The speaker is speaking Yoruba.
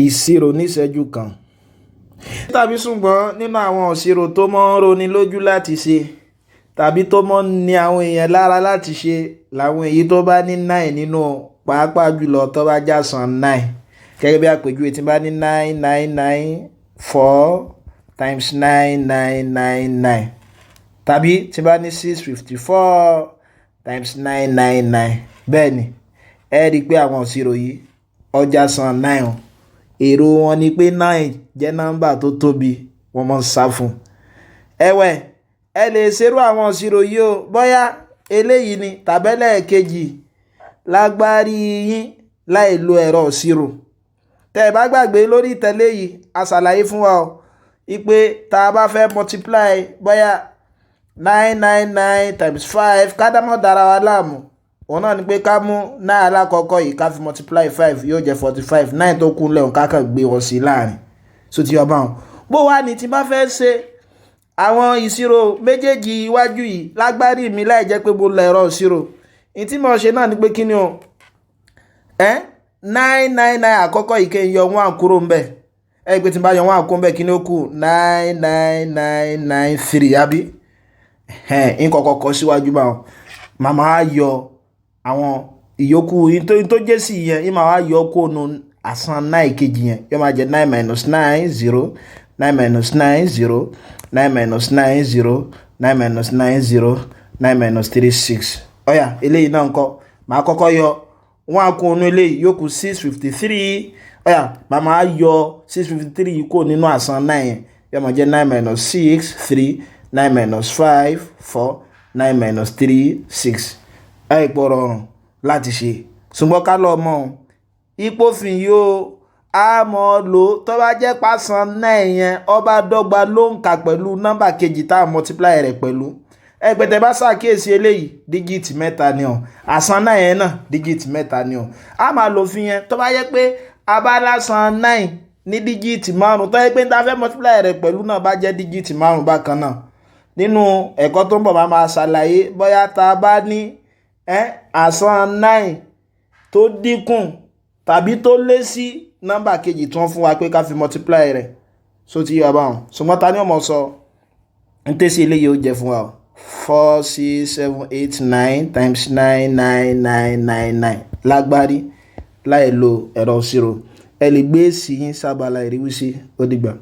ìṣirò níṣẹ́jú kan. Tàbí ṣùgbọ́n nínú àwọn ìṣirò tó mọ́ ń roni lójú láti ṣe tàbí tó mọ́ ń ní àwọn èèyàn lára láti ṣe làwọn èyí tó bá ní 9 nínú, pàápàá jùlọ tó bá jásán 9. Gẹ́gẹ́ bí àpèjúwe tí bá ní 9,994 times 9,999 tàbí tí bá ní 654 times 999. Bẹ́ẹ̀ ni ẹ rí i pé àwọn ìṣirò yìí ó jásán 9. Èrò wọn ni pé 9 jẹ́ nọ́mbà tó tóbi, wọ́n mọ̀ ń sá fún. Ẹ̀wẹ̀, ẹ lè ṣerú àwọn ìṣirò yìí o, bóyá eléyìí ni tàbẹ́lẹ̀ kejì lágbárí yín láì lo ẹ̀rọ ìṣirò. Tẹ́ ẹ bá gbàgbé lórí ìtẹ̀lé yìí a ṣàlàyé fún wa o ipe tá a bá fẹ́ multiply bóyá 999 times 5 ká dámọ̀ dára wa láàmú. Òun náà ni pé ká mú 9 alákọ̀ọ́kọ́ yìí ká fi multiply 5 yóò jẹ́ 45. 9 tó kù lẹ́hùn ká kàn gbé wọn sí láàrin. So ti ọba wọn. Bó wá ní tí bá fẹ́ ṣe àwọn ìṣirò méjèèjì iwájú yìí lágbárí mi láì jẹ́ pé mo lo ẹ̀rọ ìṣirò. Ìtí mo ṣe náà ni pé kí ni o? 999 àkọ́kọ́ yìí kí n yọ 1 kúrò ńbẹ̀. Ẹ pé tí n bá yọ 1 kúrò ńbẹ̀ kí ni ó kù? 99993 àbí? N kọ́kọ́ kọ síwájú bá wọn. Màmá á yọ àwọn ìyókù tó jẹ́ sí yẹn, ìmọ̀ á yọ kó nu àsán 9 kejì yẹn. Yóò máa jẹ́ 9 minus 9 0, 9 minus 9 0, 9 minus 9 0, 9 minus 9 0, 9 minus 3 6. Ọ̀yà eléyìí náà ńkọ́ màá kọ́kọ́ yọ 1 kó nu eléyìí yóò kù 653. Ọ̀yà màmá á yọ 653 yìí kó nínú àsán 9 yẹn. Yóò máa jẹ́ 9 minus 6 3, 9 minus 5 4, 9 minus 3 6. Àìpọ̀ rọrùn láti ṣe ṣùgbọ́n ká lọ mọ̀ ìpòfin yóò a mọ̀ lò tó bá jẹ́ pàṣán 9 yẹn ó bá dọ́gba ló ń kà pẹ̀lú nọ́mbà kejì tá a multiply rẹ̀ pẹ̀lú. Ẹgbẹ̀tẹ̀ bá ṣàkíyèsí eléyìí dígìtì mẹ́ta ni o, àsán 9 yẹn náà dígìtì mẹ́ta ni o. A máa lò fi yẹn tó bá jẹ́ pé a bá lásán 9 ní dígìtì 5 tó yẹ pé tá a fẹ́ multiply rẹ̀ pẹ̀lú náà bá jẹ́ dígìtì 5 bákan náà. Nínú ẹ̀kọ́ tó ń bọ̀ máa ṣàlàyé bóyá tá a bá ní àsán 9 tó dínkù tàbí tó lé sí nọ́mbà kejì tí wọ́n fún wa pé ká fi multiply rẹ̀. So ti yọ báwọn ṣùgbọ́n ta ni ọmọ sọ ń tẹ́sí eléyìí ó jẹ́ fún wa 4 6 7 8 9 times 9 9 9 9 9 lágbárí láì lo ẹ̀rọ ìṣirò. Ẹ lè gbé èsì yín sábàlá ìrísí. Ó dìgbà.